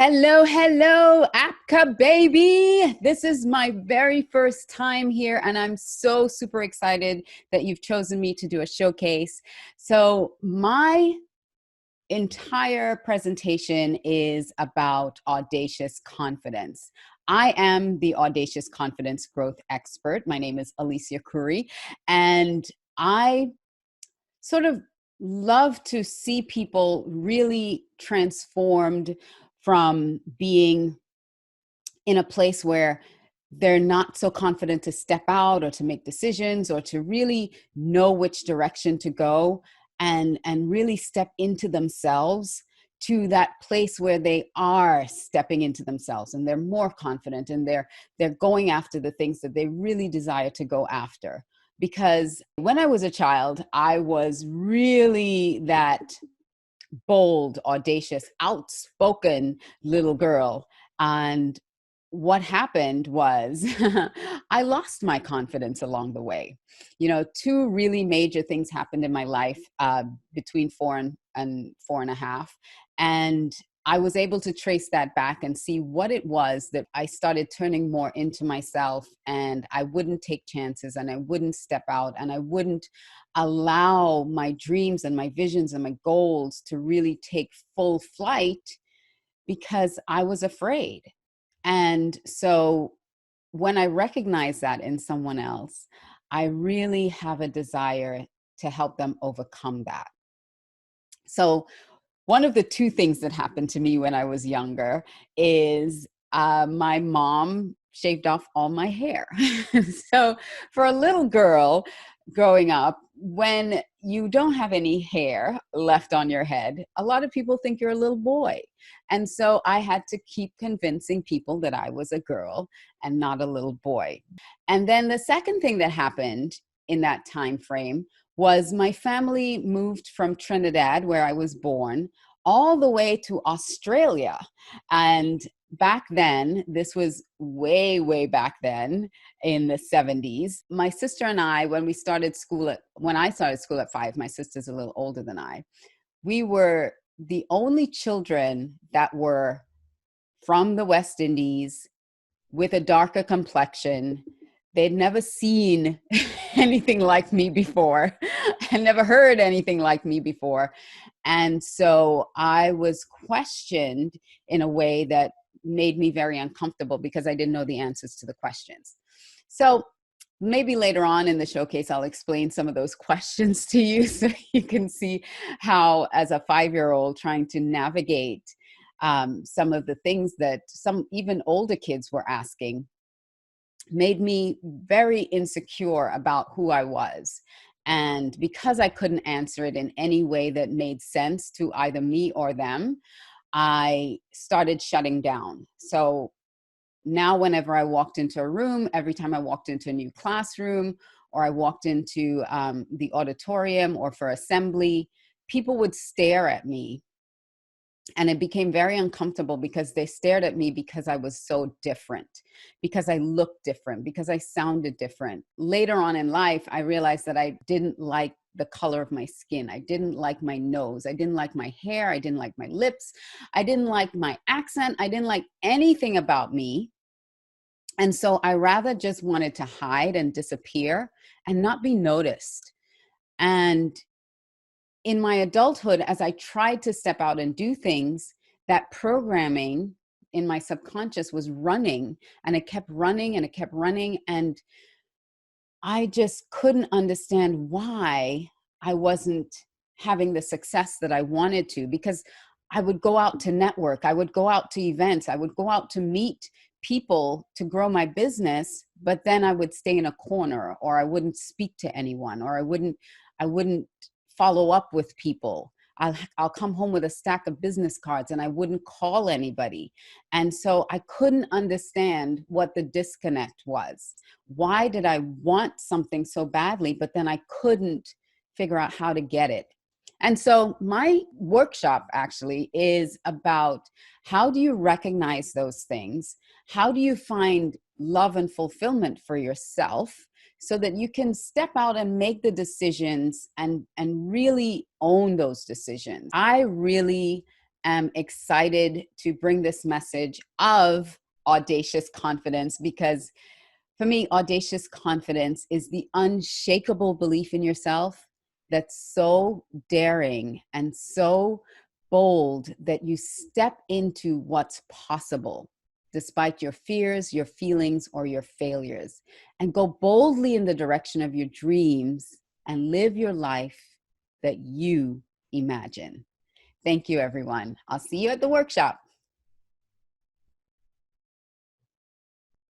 Hello, hello, APCA baby. This is my very first time here, and I'm so super excited that you've chosen me to do a showcase. So, my entire presentation is about audacious confidence. I am the audacious confidence growth expert. My name is Alicia Couri, and I sort of love to see people really transformed from being in a place where they're not so confident to step out or to make decisions or to really know which direction to go and really step into themselves to that place where they are stepping into themselves and they're more confident and they're going after the things that they really desire to go after. Because when I was a child, I was really that bold, audacious, outspoken little girl. And what happened was I lost my confidence along the way. You know, two really major things happened in my life between and 4.5. And I was able to trace that back and see what it was that I started turning more into myself, and I wouldn't take chances and I wouldn't step out and I wouldn't allow my dreams and my visions and my goals to really take full flight because I was afraid. And so when I recognize that in someone else, I really have a desire to help them overcome that. So one of the two things that happened to me when I was younger is my mom shaved off all my hair. So for a little girl growing up, when you don't have any hair left on your head, a lot of people think you're a little boy. And so I had to keep convincing people that I was a girl and not a little boy. And then the second thing that happened in that time frame was my family moved from Trinidad, where I was born, all the way to Australia. And back then, this was way, way back then in the 70s, my sister and I, when I started school at 5, my sister's a little older than I, we were the only children that were from the West Indies with a darker complexion. They'd never seen anything like me before and never heard anything like me before. And so I was questioned in a way that made me very uncomfortable because I didn't know the answers to the questions. So maybe later on in the showcase, I'll explain some of those questions to you so you can see how, as a 5-year-old, trying to navigate some of the things that some even older kids were asking made me very insecure about who I was. And because I couldn't answer it in any way that made sense to either me or them, I started shutting down. So now whenever I walked into a room, every time I walked into a new classroom or I walked into the auditorium or for assembly, people would stare at me. And it became very uncomfortable because they stared at me because I was so different, because I looked different, because I sounded different. Later on in life, I realized that I didn't like the color of my skin. I didn't like my nose. I didn't like my hair. I didn't like my lips. I didn't like my accent. I didn't like anything about me. And so I rather just wanted to hide and disappear and not be noticed. And in my adulthood, as I tried to step out and do things, that programming in my subconscious was running, and it kept running and it kept running. And I just couldn't understand why I wasn't having the success that I wanted to, because I would go out to network, I would go out to events, I would go out to meet people to grow my business, but then I would stay in a corner, or I wouldn't speak to anyone, or I wouldn't follow up with people. I'll come home with a stack of business cards and I wouldn't call anybody. And so I couldn't understand what the disconnect was. Why did I want something so badly, but then I couldn't figure out how to get it? And so my workshop actually is about, how do you recognize those things? How do you find love and fulfillment for yourself, so that you can step out and make the decisions and really own those decisions? I really am excited to bring this message of audacious confidence, because for me, audacious confidence is the unshakable belief in yourself that's so daring and so bold that you step into what's possible despite your fears, your feelings, or your failures, and go boldly in the direction of your dreams and live your life that you imagine. Thank you, everyone. I'll see you at the workshop.